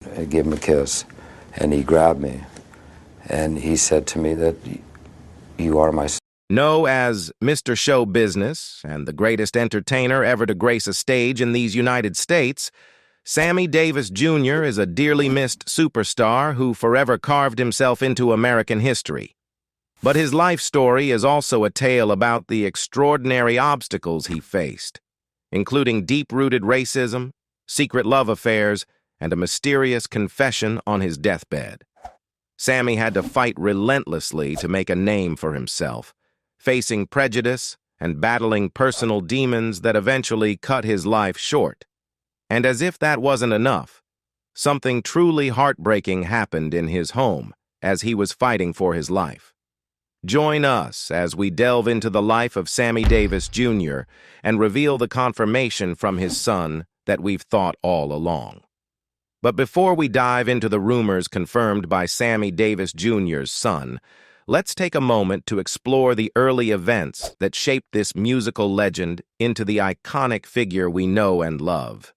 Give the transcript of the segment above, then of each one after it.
I gave him a kiss, and he grabbed me, and he said to me that you are my son. Known as Mr. Show Business and the greatest entertainer ever to grace a stage in these United States, Sammy Davis Jr. is a dearly missed superstar who forever carved himself into American history. But his life story is also a tale about the extraordinary obstacles he faced, including deep-rooted racism, secret love affairs, and a mysterious confession on his deathbed. Sammy had to fight relentlessly to make a name for himself, facing prejudice and battling personal demons that eventually cut his life short. And as if that wasn't enough, something truly heartbreaking happened in his home as he was fighting for his life. Join us as we delve into the life of Sammy Davis Jr. and reveal the confirmation from his son that we've thought all along. But before we dive into the rumors confirmed by Sammy Davis Jr.'s son, let's take a moment to explore the early events that shaped this musical legend into the iconic figure we know and love.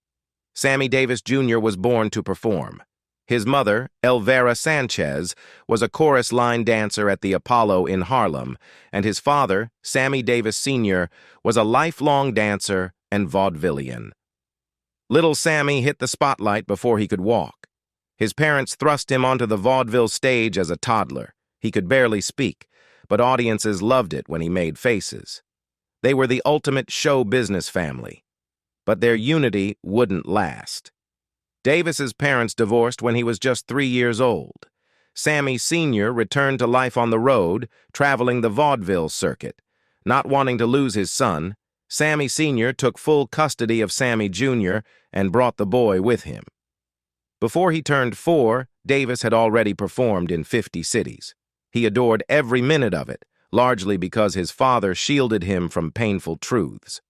Sammy Davis Jr. was born to perform. His mother, Elvira Sanchez, was a chorus line dancer at the Apollo in Harlem, and his father, Sammy Davis Sr., was a lifelong dancer and vaudevillian. Little Sammy hit the spotlight before he could walk. His parents thrust him onto the vaudeville stage as a toddler. He could barely speak, but audiences loved it when he made faces. They were the ultimate show business family. But their unity wouldn't last. Davis's parents divorced when he was just 3 years old. Sammy Sr. returned to life on the road, traveling the vaudeville circuit. Not wanting to lose his son, Sammy Sr. took full custody of Sammy Jr. and brought the boy with him. Before he turned 4, Davis had already performed in 50 cities. He adored every minute of it, largely because his father shielded him from painful truths.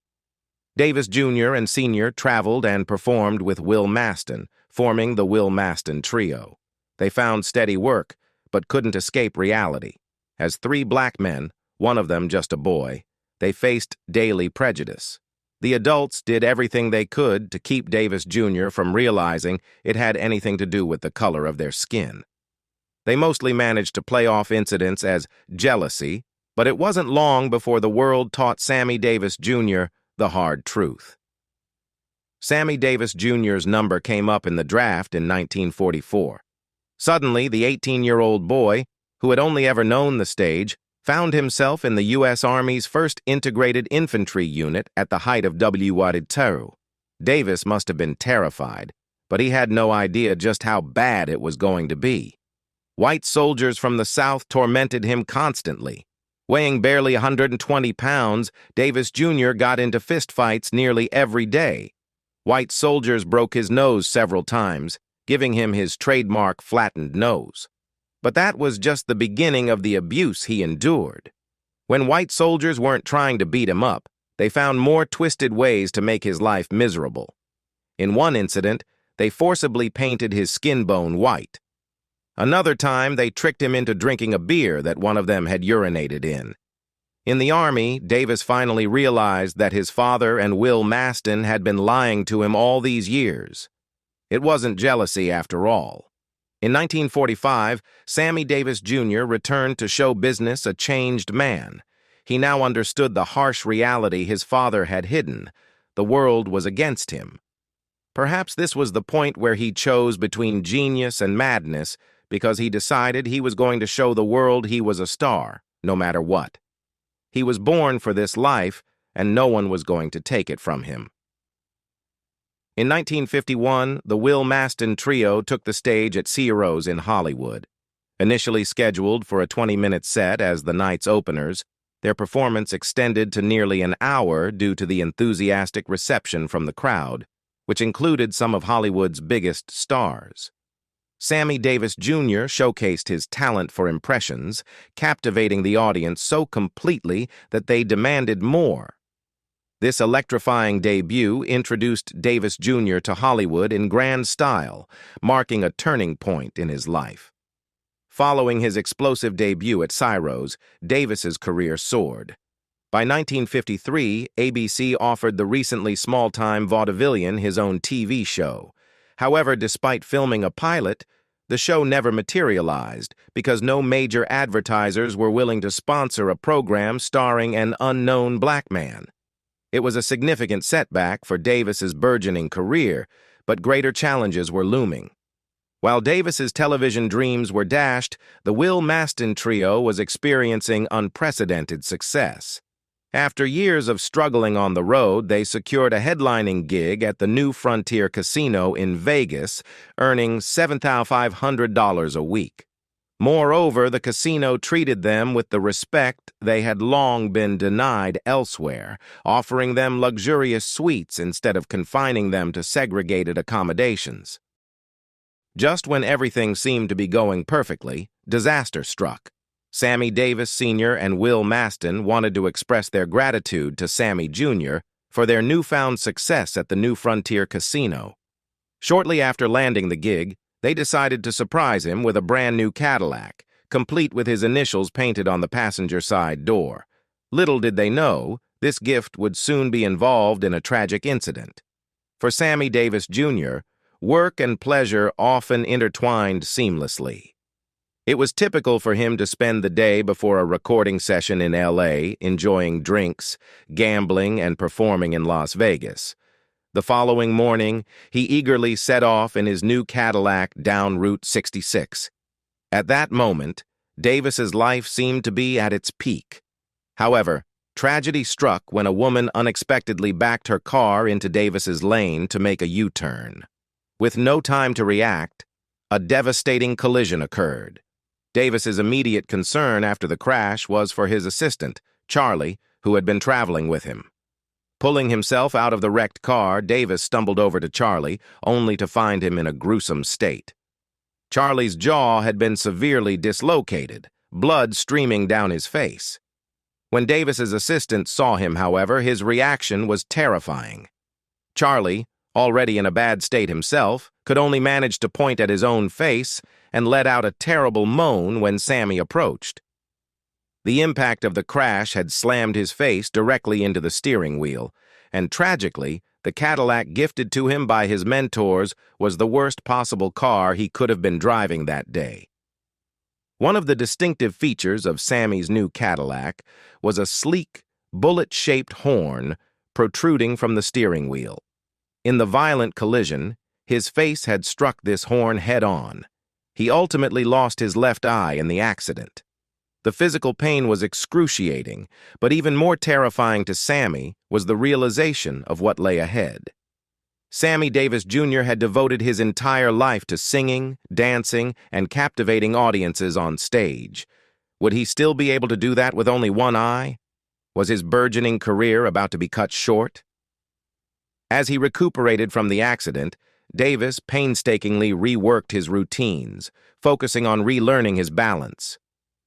Davis Jr. and Sr. traveled and performed with Will Maston, forming the Will Maston Trio. They found steady work, but couldn't escape reality. As 3 black men, one of them just a boy, they faced daily prejudice. The adults did everything they could to keep Davis Jr. from realizing it had anything to do with the color of their skin. They mostly managed to play off incidents as jealousy, but it wasn't long before the world taught Sammy Davis Jr. the hard truth. Sammy Davis Jr.'s number came up in the draft in 1944. Suddenly, the 18-year-old boy, who had only ever known the stage, found himself in the U.S. Army's 1st Integrated Infantry Unit at the height of Teru. Davis must have been terrified, but he had no idea just how bad it was going to be. White soldiers from the South tormented him constantly. Weighing barely 120 pounds, Davis Jr. got into fistfights nearly every day. White soldiers broke his nose several times, giving him his trademark flattened nose. But that was just the beginning of the abuse he endured. When white soldiers weren't trying to beat him up, they found more twisted ways to make his life miserable. In one incident, they forcibly painted his skin bone white. Another time, they tricked him into drinking a beer that one of them had urinated in. In the Army, Davis finally realized that his father and Will Maston had been lying to him all these years. It wasn't jealousy after all. In 1945, Sammy Davis Jr. returned to show business a changed man. He now understood the harsh reality his father had hidden. The world was against him. Perhaps this was the point where he chose between genius and madness, because he decided he was going to show the world he was a star, no matter what. He was born for this life, and no one was going to take it from him. In 1951, the Will Maston Trio took the stage at Ciro's in Hollywood. Initially scheduled for a 20-minute set as the night's openers, their performance extended to nearly an hour due to the enthusiastic reception from the crowd, which included some of Hollywood's biggest stars. Sammy Davis Jr. showcased his talent for impressions, captivating the audience so completely that they demanded more. This electrifying debut introduced Davis Jr. to Hollywood in grand style, marking a turning point in his life. Following his explosive debut at Ciro's, Davis's career soared. By 1953, ABC offered the recently small-time vaudevillian his own TV show. However, despite filming a pilot, the show never materialized because no major advertisers were willing to sponsor a program starring an unknown black man. It was a significant setback for Davis's burgeoning career, but greater challenges were looming. While Davis's television dreams were dashed, the Will Mastin trio was experiencing unprecedented success. After years of struggling on the road, they secured a headlining gig at the New Frontier Casino in Vegas, earning $7,500 a week. Moreover, the casino treated them with the respect they had long been denied elsewhere, offering them luxurious suites instead of confining them to segregated accommodations. Just when everything seemed to be going perfectly, disaster struck. Sammy Davis Sr. and Will Mastin wanted to express their gratitude to Sammy Jr. for their newfound success at the New Frontier Casino. Shortly after landing the gig, they decided to surprise him with a brand new Cadillac, complete with his initials painted on the passenger side door. Little did they know, this gift would soon be involved in a tragic incident. For Sammy Davis Jr., work and pleasure often intertwined seamlessly. It was typical for him to spend the day before a recording session in LA, enjoying drinks, gambling, and performing in Las Vegas. The following morning, he eagerly set off in his new Cadillac down Route 66. At that moment, Davis's life seemed to be at its peak. However, tragedy struck when a woman unexpectedly backed her car into Davis's lane to make a U-turn. With no time to react, a devastating collision occurred. Davis's immediate concern after the crash was for his assistant, Charlie, who had been traveling with him. Pulling himself out of the wrecked car, Davis stumbled over to Charlie, only to find him in a gruesome state. Charlie's jaw had been severely dislocated, blood streaming down his face. When Davis's assistant saw him, however, his reaction was terrifying. Charlie, already in a bad state himself, could only manage to point at his own face and let out a terrible moan when Sammy approached. The impact of the crash had slammed his face directly into the steering wheel, and tragically, the Cadillac gifted to him by his mentors was the worst possible car he could have been driving that day. One of the distinctive features of Sammy's new Cadillac was a sleek, bullet-shaped horn protruding from the steering wheel. In the violent collision, his face had struck this horn head-on. He ultimately lost his left eye in the accident. The physical pain was excruciating, but even more terrifying to Sammy was the realization of what lay ahead. Sammy Davis Jr. had devoted his entire life to singing, dancing, and captivating audiences on stage. Would he still be able to do that with only one eye? Was his burgeoning career about to be cut short? As he recuperated from the accident, Davis painstakingly reworked his routines, focusing on relearning his balance.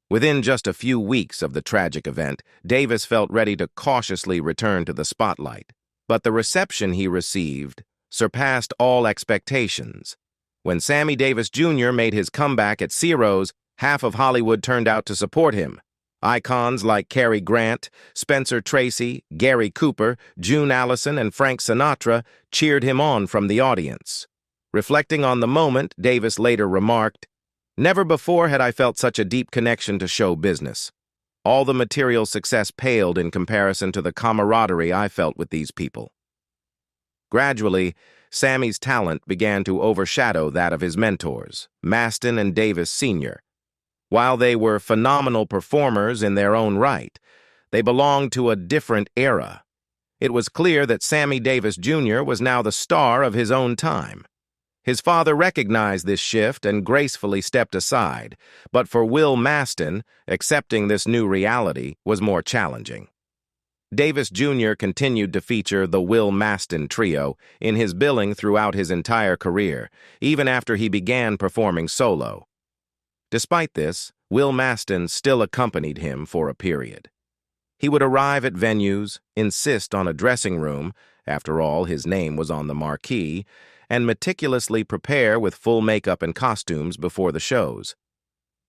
Within just a few weeks of the tragic event, Davis felt ready to cautiously return to the spotlight. But the reception he received surpassed all expectations. When Sammy Davis Jr. made his comeback at Ciro's, half of Hollywood turned out to support him. Icons like Cary Grant, Spencer Tracy, Gary Cooper, June Allison, and Frank Sinatra cheered him on from the audience. Reflecting on the moment, Davis later remarked, "Never before had I felt such a deep connection to show business. All the material success paled in comparison to the camaraderie I felt with these people." Gradually, Sammy's talent began to overshadow that of his mentors, Mastin and Davis Sr. While they were phenomenal performers in their own right, they belonged to a different era. It was clear that Sammy Davis Jr. was now the star of his own time. His father recognized this shift and gracefully stepped aside, but for Will Mastin, accepting this new reality was more challenging. Davis Jr. continued to feature the Will Mastin trio in his billing throughout his entire career, even after he began performing solo. Despite this, Will Mastin still accompanied him for a period. He would arrive at venues, insist on a dressing room, after all, his name was on the marquee, and meticulously prepare with full makeup and costumes before the shows.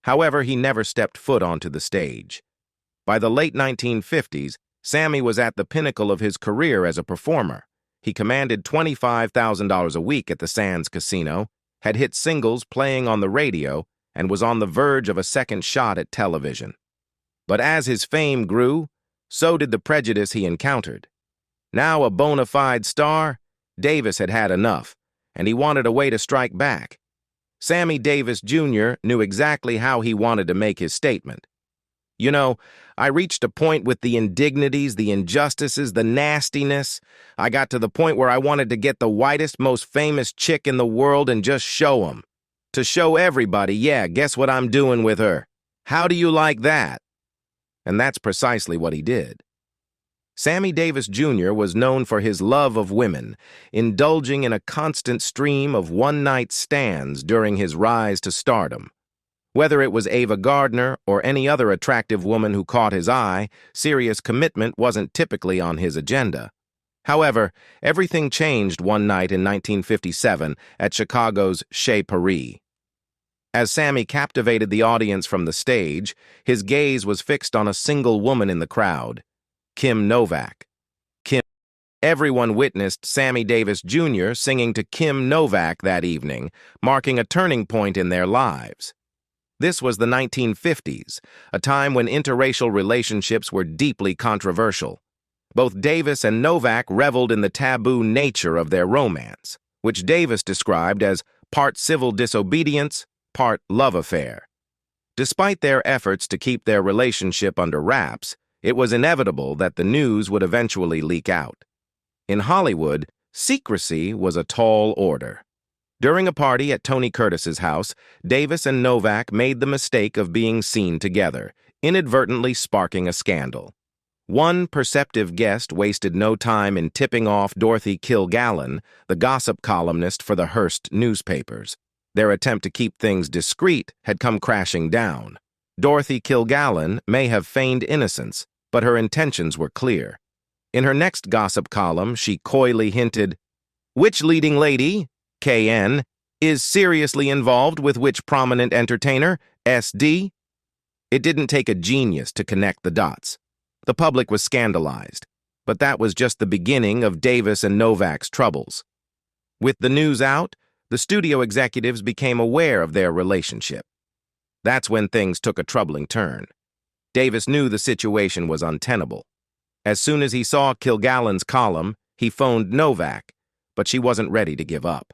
However, he never stepped foot onto the stage. By the late 1950s, Sammy was at the pinnacle of his career as a performer. He commanded $25,000 a week at the Sands Casino, had hit singles playing on the radio, and was on the verge of a second shot at television. But as his fame grew, so did the prejudice he encountered. Now a bona fide star, Davis had had enough, and he wanted a way to strike back. Sammy Davis Jr. knew exactly how he wanted to make his statement. "You know, I reached a point with the indignities, the injustices, the nastiness. I got to the point where I wanted to get the whitest, most famous chick in the world and just show 'em. To show everybody, yeah, guess what I'm doing with her. How do you like that?" And that's precisely what he did. Sammy Davis Jr. was known for his love of women, indulging in a constant stream of one-night stands during his rise to stardom. Whether it was Ava Gardner or any other attractive woman who caught his eye, serious commitment wasn't typically on his agenda. However, everything changed one night in 1957 at Chicago's Chez Paris. As Sammy captivated the audience from the stage, his gaze was fixed on a single woman in the crowd, Kim Novak. Everyone witnessed Sammy Davis Jr. singing to Kim Novak that evening, marking a turning point in their lives. This was the 1950s, a time when interracial relationships were deeply controversial. Both Davis and Novak reveled in the taboo nature of their romance, which Davis described as part civil disobedience, part love affair. Despite their efforts to keep their relationship under wraps, it was inevitable that the news would eventually leak out. In Hollywood, secrecy was a tall order. During a party at Tony Curtis's house, Davis and Novak made the mistake of being seen together, inadvertently sparking a scandal. One perceptive guest wasted no time in tipping off Dorothy Kilgallen, the gossip columnist for the Hearst newspapers. Their attempt to keep things discreet had come crashing down. Dorothy Kilgallen may have feigned innocence, but her intentions were clear. In her next gossip column, she coyly hinted, "Which leading lady, KN, is seriously involved with which prominent entertainer, SD?" It didn't take a genius to connect the dots. The public was scandalized, but that was just the beginning of Davis and Novak's troubles. With the news out, the studio executives became aware of their relationship. That's when things took a troubling turn. Davis knew the situation was untenable. As soon as he saw Kilgallen's column, he phoned Novak, but she wasn't ready to give up.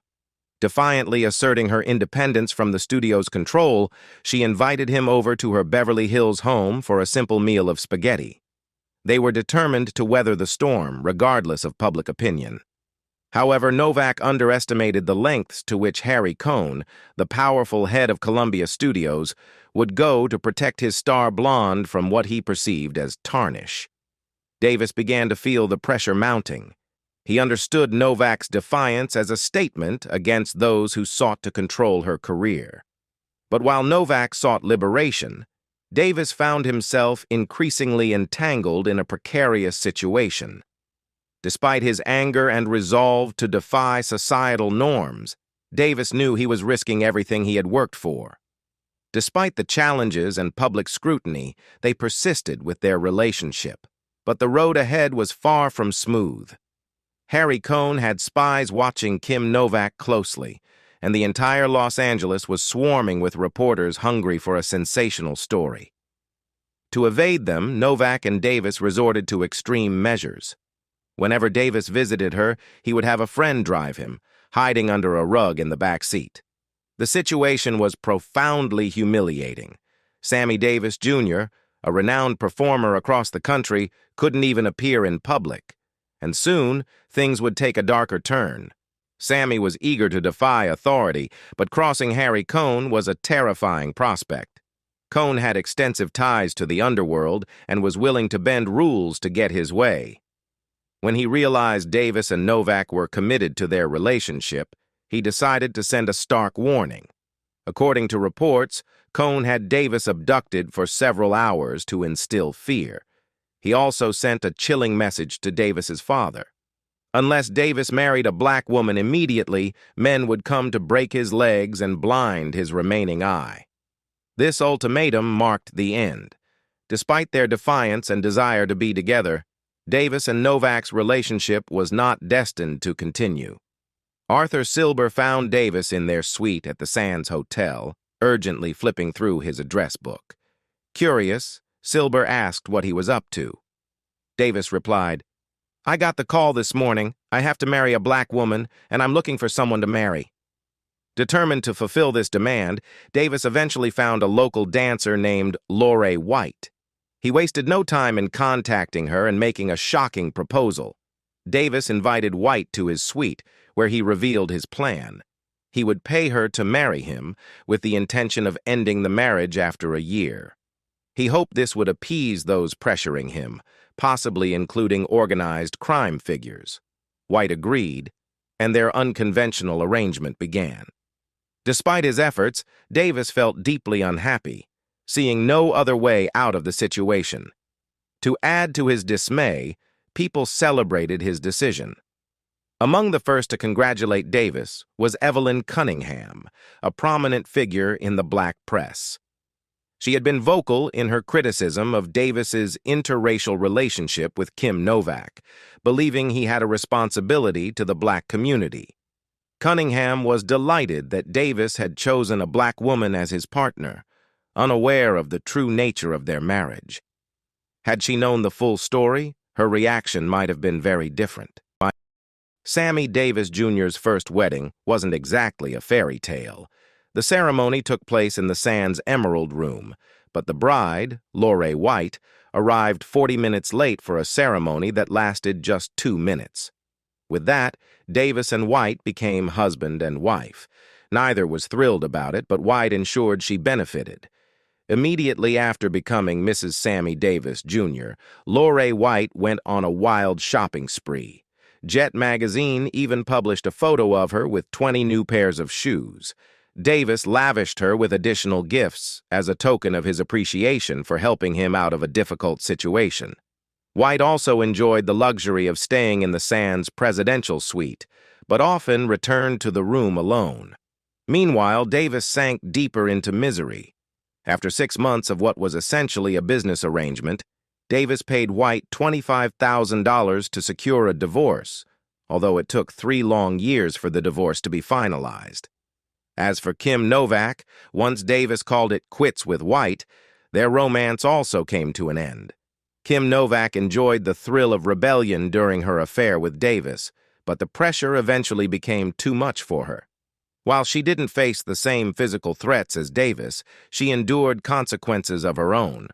Defiantly asserting her independence from the studio's control, she invited him over to her Beverly Hills home for a simple meal of spaghetti. They were determined to weather the storm, regardless of public opinion. However, Novak underestimated the lengths to which Harry Cohn, the powerful head of Columbia Studios, would go to protect his star blonde from what he perceived as tarnish. Davis began to feel the pressure mounting. He understood Novak's defiance as a statement against those who sought to control her career. But while Novak sought liberation, Davis found himself increasingly entangled in a precarious situation. Despite his anger and resolve to defy societal norms, Davis knew he was risking everything he had worked for. Despite the challenges and public scrutiny, they persisted with their relationship. But the road ahead was far from smooth. Harry Cohn had spies watching Kim Novak closely, and the entire Los Angeles was swarming with reporters hungry for a sensational story. To evade them, Novak and Davis resorted to extreme measures. Whenever Davis visited her, he would have a friend drive him, hiding under a rug in the back seat. The situation was profoundly humiliating. Sammy Davis Jr., a renowned performer across the country, couldn't even appear in public. And soon, things would take a darker turn. Sammy was eager to defy authority, but crossing Harry Cohn was a terrifying prospect. Cohn had extensive ties to the Underworld and was willing to bend rules to get his way. When he realized Davis and Novak were committed to their relationship, he decided to send a stark warning. According to reports, Cohn had Davis abducted for several hours to instill fear. He also sent a chilling message to Davis's father. Unless Davis married a black woman immediately, men would come to break his legs and blind his remaining eye. This ultimatum marked the end. Despite their defiance and desire to be together, Davis and Novak's relationship was not destined to continue. Arthur Silber found Davis in their suite at the Sands Hotel, urgently flipping through his address book. Curious, Silber asked what he was up to. Davis replied, "I got the call this morning. I have to marry a black woman, and I'm looking for someone to marry." Determined to fulfill this demand, Davis eventually found a local dancer named Lorraine White. He wasted no time in contacting her and making a shocking proposal. Davis invited White to his suite, where he revealed his plan. He would pay her to marry him, with the intention of ending the marriage after a year. He hoped this would appease those pressuring him, possibly including organized crime figures. White agreed, and their unconventional arrangement began. Despite his efforts, Davis felt deeply unhappy, seeing no other way out of the situation. To add to his dismay, people celebrated his decision. Among the first to congratulate Davis was Evelyn Cunningham, a prominent figure in the black press. She had been vocal in her criticism of Davis's interracial relationship with Kim Novak, believing he had a responsibility to the black community. Cunningham was delighted that Davis had chosen a black woman as his partner, unaware of the true nature of their marriage. Had she known the full story, her reaction might have been very different. Sammy Davis Jr.'s first wedding wasn't exactly a fairy tale. The ceremony took place in the Sands Emerald Room, but the bride, Lorraine White, arrived 40 minutes late for a ceremony that lasted just 2 minutes. With that, Davis and White became husband and wife. Neither was thrilled about it, but White ensured she benefited. Immediately after becoming Mrs. Sammy Davis Jr., Lorraine White went on a wild shopping spree. Jet magazine even published a photo of her with 20 new pairs of shoes. Davis lavished her with additional gifts as a token of his appreciation for helping him out of a difficult situation. White also enjoyed the luxury of staying in the Sands presidential suite, but often returned to the room alone. Meanwhile, Davis sank deeper into misery. After 6 months of what was essentially a business arrangement, Davis paid White $25,000 to secure a divorce, although it took 3 long years for the divorce to be finalized. As for Kim Novak, once Davis called it quits with White, their romance also came to an end. Kim Novak enjoyed the thrill of rebellion during her affair with Davis, but the pressure eventually became too much for her. While she didn't face the same physical threats as Davis, she endured consequences of her own.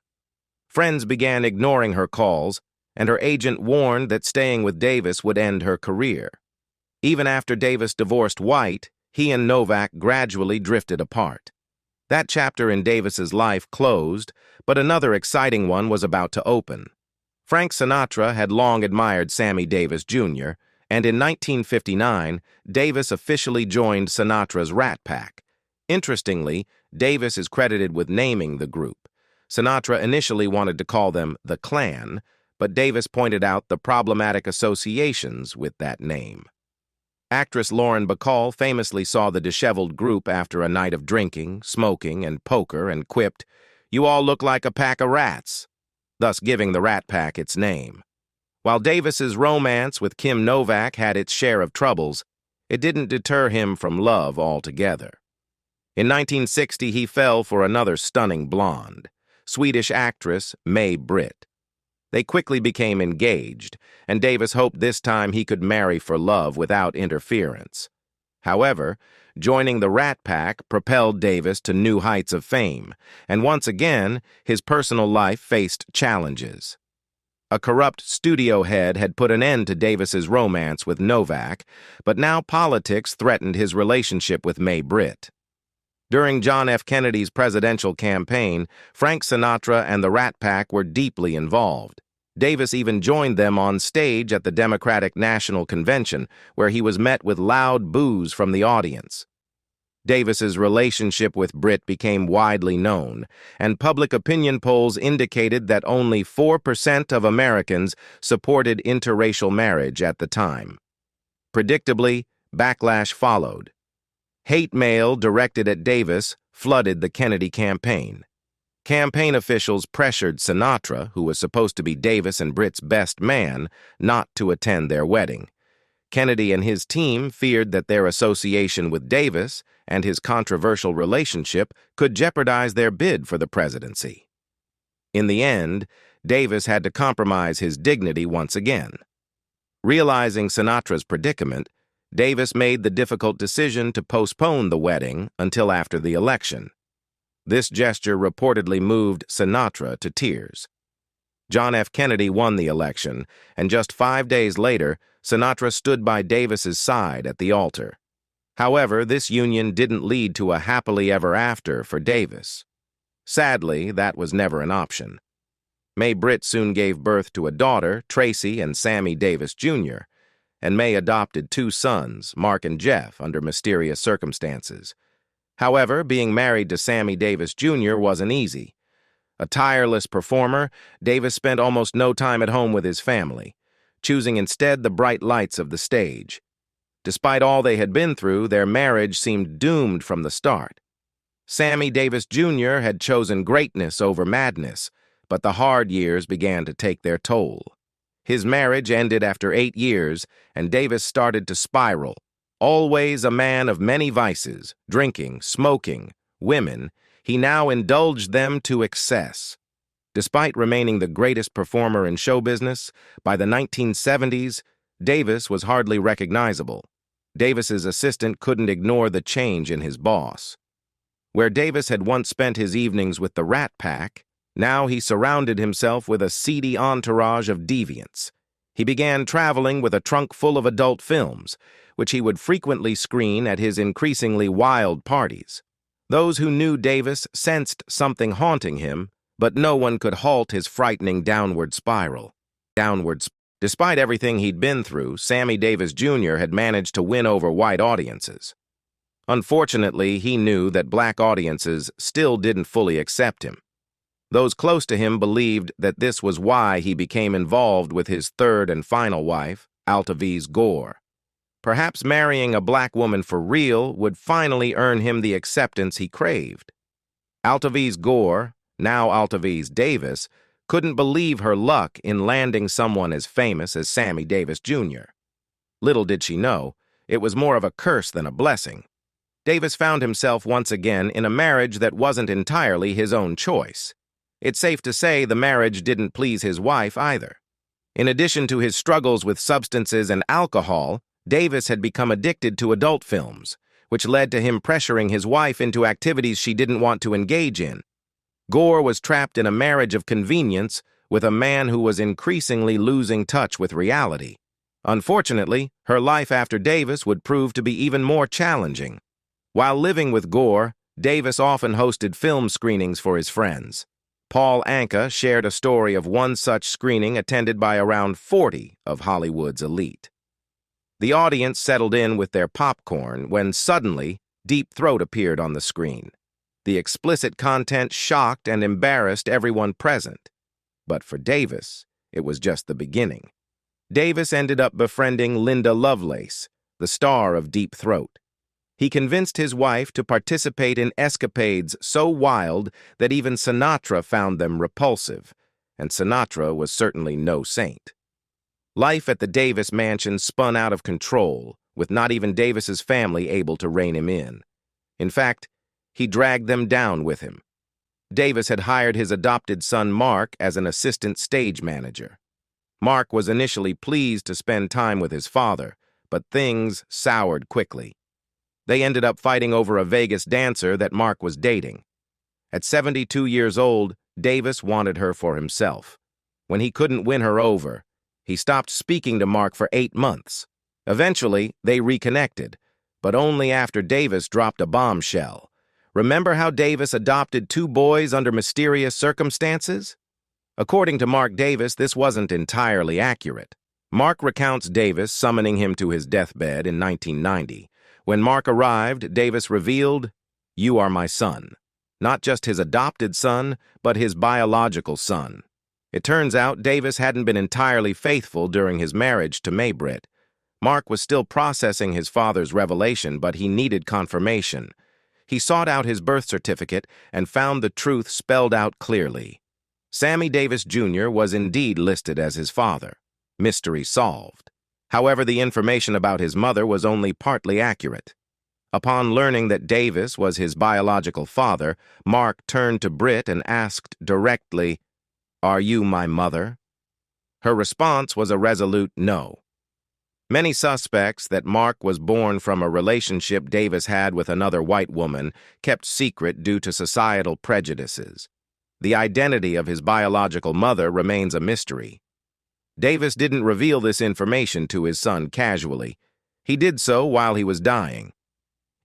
Friends began ignoring her calls, and her agent warned that staying with Davis would end her career. Even after Davis divorced White, he and Novak gradually drifted apart. That chapter in Davis's life closed, but another exciting one was about to open. Frank Sinatra had long admired Sammy Davis Jr., and in 1959, Davis officially joined Sinatra's Rat Pack. Interestingly, Davis is credited with naming the group. Sinatra initially wanted to call them the Klan, but Davis pointed out the problematic associations with that name. Actress Lauren Bacall famously saw the disheveled group after a night of drinking, smoking, and poker and quipped, "You all look like a pack of rats," thus giving the Rat Pack its name. While Davis's romance with Kim Novak had its share of troubles, it didn't deter him from love altogether. In 1960, he fell for another stunning blonde, Swedish actress May Britt. They quickly became engaged, and Davis hoped this time he could marry for love without interference. However, joining the Rat Pack propelled Davis to new heights of fame, and once again, his personal life faced challenges. A corrupt studio head had put an end to Davis's romance with Novak, but now politics threatened his relationship with May Britt. During John F. Kennedy's presidential campaign, Frank Sinatra and the Rat Pack were deeply involved. Davis even joined them on stage at the Democratic National Convention, where he was met with loud boos from the audience. Davis's relationship with Britt became widely known, and public opinion polls indicated that only 4% of Americans supported interracial marriage at the time. Predictably, backlash followed. Hate mail directed at Davis flooded the Kennedy campaign. campaign officials pressured Sinatra, who was supposed to be Davis and Britt's best man, not to attend their wedding. Kennedy and his team feared that their association with Davis and his controversial relationship could jeopardize their bid for the presidency. In the end, Davis had to compromise his dignity once again. Realizing Sinatra's predicament, Davis made the difficult decision to postpone the wedding until after the election. This gesture reportedly moved Sinatra to tears. John F. Kennedy won the election, and just 5 days later, Sinatra stood by Davis's side at the altar. However, this union didn't lead to a happily ever after for Davis. Sadly, that was never an option. Mae Britt soon gave birth to a daughter, Tracy and Sammy Davis Jr., and Mae adopted 2 sons, Mark and Jeff, under mysterious circumstances. However, being married to Sammy Davis Jr. wasn't easy. A tireless performer, Davis spent almost no time at home with his family, choosing instead the bright lights of the stage. Despite all they had been through, their marriage seemed doomed from the start. Sammy Davis Jr. had chosen greatness over madness, but the hard years began to take their toll. His marriage ended after 8 years, and Davis started to spiral. Always a man of many vices, drinking, smoking, women, he now indulged them to excess. Despite remaining the greatest performer in show business, by the 1970s, Davis was hardly recognizable. Davis's assistant couldn't ignore the change in his boss. Where Davis had once spent his evenings with the Rat Pack, now he surrounded himself with a seedy entourage of deviants. He began traveling with a trunk full of adult films, which he would frequently screen at his increasingly wild parties. Those who knew Davis sensed something haunting him, but no one could halt his frightening downward spiral. Despite everything he'd been through, Sammy Davis Jr. had managed to win over white audiences. Unfortunately, he knew that black audiences still didn't fully accept him. Those close to him believed that this was why he became involved with his third and final wife, Altaviz Gore. Perhaps marrying a black woman for real would finally earn him the acceptance he craved. Altaviz Gore, now Altaviz Davis, couldn't believe her luck in landing someone as famous as Sammy Davis Jr. Little did she know, it was more of a curse than a blessing. Davis found himself once again in a marriage that wasn't entirely his own choice. It's safe to say the marriage didn't please his wife either. In addition to his struggles with substances and alcohol, Davis had become addicted to adult films, which led to him pressuring his wife into activities she didn't want to engage in. Gore was trapped in a marriage of convenience with a man who was increasingly losing touch with reality. Unfortunately, her life after Davis would prove to be even more challenging. While living with Gore, Davis often hosted film screenings for his friends. Paul Anka shared a story of one such screening attended by around 40 of Hollywood's elite. The audience settled in with their popcorn when suddenly Deep Throat appeared on the screen. The explicit content shocked and embarrassed everyone present. But for Davis, it was just the beginning. Davis ended up befriending Linda Lovelace, the star of Deep Throat. He convinced his wife to participate in escapades so wild that even Sinatra found them repulsive, and Sinatra was certainly no saint. Life at the Davis mansion spun out of control, with not even Davis's family able to rein him in. In fact, he dragged them down with him. Davis had hired his adopted son Mark as an assistant stage manager. Mark was initially pleased to spend time with his father, but things soured quickly. They ended up fighting over a Vegas dancer that Mark was dating. At 72 years old, Davis wanted her for himself. When he couldn't win her over, he stopped speaking to Mark for 8 months. Eventually, they reconnected, but only after Davis dropped a bombshell. Remember how Davis adopted 2 boys under mysterious circumstances? According to Mark Davis, this wasn't entirely accurate. Mark recounts Davis summoning him to his deathbed in 1990. When Mark arrived, Davis revealed, "You are my son." Not just his adopted son, but his biological son. It turns out Davis hadn't been entirely faithful during his marriage to Mae Britt. Mark was still processing his father's revelation, but he needed confirmation. He sought out his birth certificate and found the truth spelled out clearly. Sammy Davis Jr. was indeed listed as his father. Mystery solved. However, the information about his mother was only partly accurate. Upon learning that Davis was his biological father, Mark turned to Britt and asked directly, "Are you my mother?" Her response was a resolute no. Many suspects that Mark was born from a relationship Davis had with another white woman kept secret due to societal prejudices. The identity of his biological mother remains a mystery. Davis didn't reveal this information to his son casually. He did so while he was dying.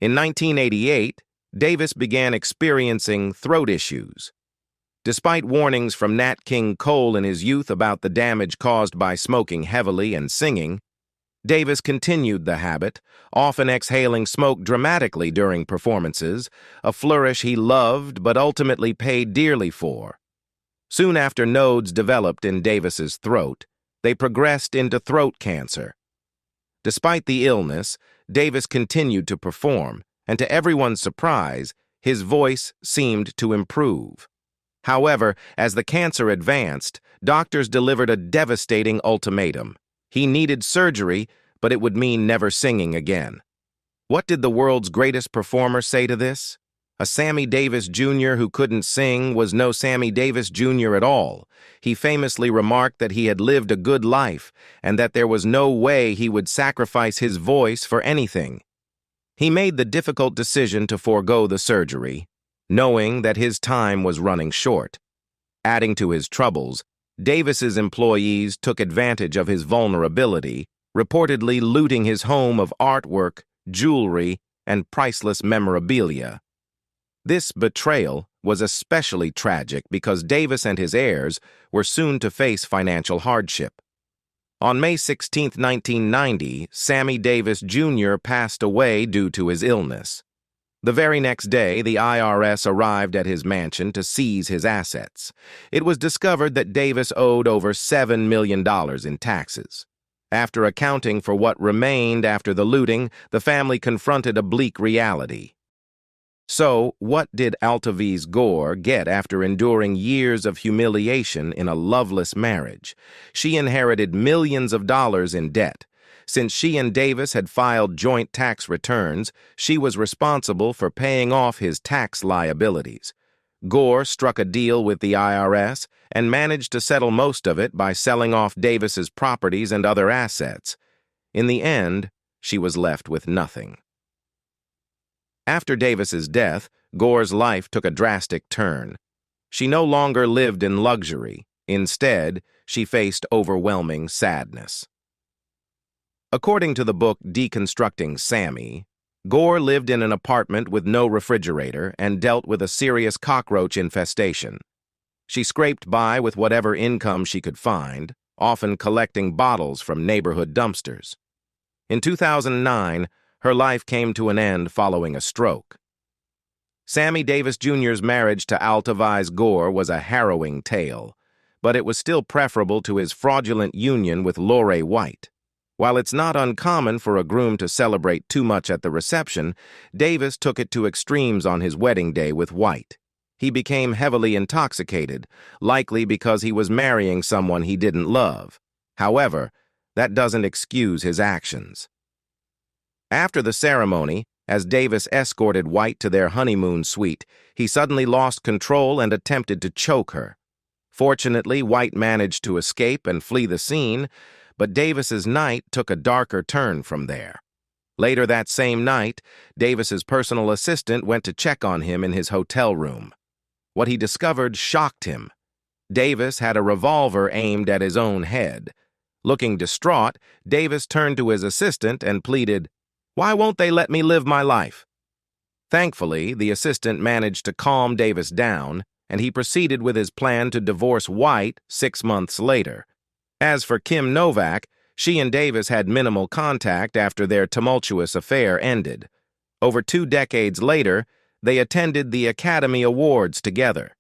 In 1988, Davis began experiencing throat issues. Despite warnings from Nat King Cole in his youth about the damage caused by smoking heavily and singing, Davis continued the habit, often exhaling smoke dramatically during performances, a flourish he loved but ultimately paid dearly for. Soon after nodes developed in Davis's throat, they progressed into throat cancer. Despite the illness, Davis continued to perform, and to everyone's surprise, his voice seemed to improve. However, as the cancer advanced, doctors delivered a devastating ultimatum. He needed surgery, but it would mean never singing again. What did the world's greatest performer say to this? A Sammy Davis Jr. who couldn't sing was no Sammy Davis Jr. at all. He famously remarked that he had lived a good life and that there was no way he would sacrifice his voice for anything. He made the difficult decision to forego the surgery, knowing that his time was running short. Adding to his troubles, Davis's employees took advantage of his vulnerability, reportedly looting his home of artwork, jewelry, and priceless memorabilia. This betrayal was especially tragic because Davis and his heirs were soon to face financial hardship. On May 16, 1990, Sammy Davis Jr. passed away due to his illness. The very next day, the IRS arrived at his mansion to seize his assets. It was discovered that Davis owed over $7 million in taxes. After accounting for what remained after the looting, the family confronted a bleak reality. So, what did Altaviz Gore get after enduring years of humiliation in a loveless marriage? She inherited millions of dollars in debt. Since she and Davis had filed joint tax returns, she was responsible for paying off his tax liabilities. Gore struck a deal with the IRS and managed to settle most of it by selling off Davis's properties and other assets. In the end, she was left with nothing. After Davis's death, Gore's life took a drastic turn. She no longer lived in luxury. Instead, she faced overwhelming sadness. According to the book Deconstructing Sammy, Gore lived in an apartment with no refrigerator and dealt with a serious cockroach infestation. She scraped by with whatever income she could find, often collecting bottles from neighborhood dumpsters. In 2009, her life came to an end following a stroke. Sammy Davis Jr.'s marriage to Altaviz Gore was a harrowing tale, but it was still preferable to his fraudulent union with Lorraine White. While it's not uncommon for a groom to celebrate too much at the reception, Davis took it to extremes on his wedding day with White. He became heavily intoxicated, likely because he was marrying someone he didn't love. However, that doesn't excuse his actions. After the ceremony, as Davis escorted White to their honeymoon suite, he suddenly lost control and attempted to choke her. Fortunately, White managed to escape and flee the scene, but Davis's night took a darker turn from there. Later that same night, Davis's personal assistant went to check on him in his hotel room. What he discovered shocked him. Davis had a revolver aimed at his own head. Looking distraught, Davis turned to his assistant and pleaded, "Why won't they let me live my life?" Thankfully, the assistant managed to calm Davis down, and he proceeded with his plan to divorce White 6 months later. As for Kim Novak, she and Davis had minimal contact after their tumultuous affair ended. Over 2 decades later, they attended the Academy Awards together.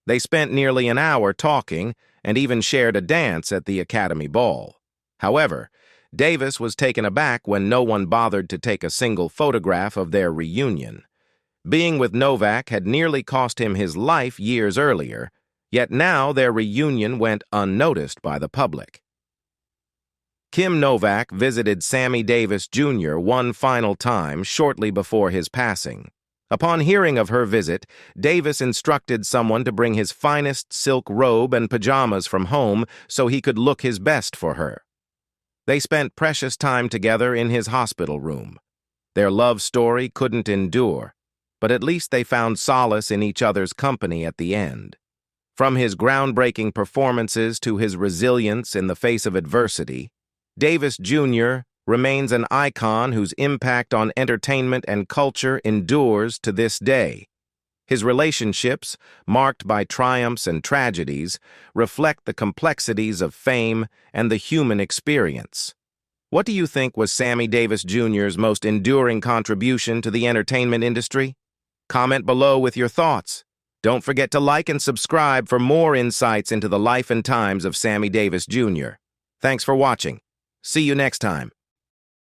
They spent nearly an hour talking and even shared a dance at the Academy Ball. However, Davis was taken aback when no one bothered to take a single photograph of their reunion. Being with Novak had nearly cost him his life years earlier, yet now their reunion went unnoticed by the public. Kim Novak visited Sammy Davis Jr. one final time shortly before his passing. Upon hearing of her visit, Davis instructed someone to bring his finest silk robe and pajamas from home so he could look his best for her. They spent precious time together in his hospital room. Their love story couldn't endure, but at least they found solace in each other's company at the end. From his groundbreaking performances to his resilience in the face of adversity, Davis Jr. remains an icon whose impact on entertainment and culture endures to this day. His relationships, marked by triumphs and tragedies, reflect the complexities of fame and the human experience. What do you think was Sammy Davis Jr.'s most enduring contribution to the entertainment industry? Comment below with your thoughts. Don't forget to like and subscribe for more insights into the life and times of Sammy Davis Jr. Thanks for watching. See you next time.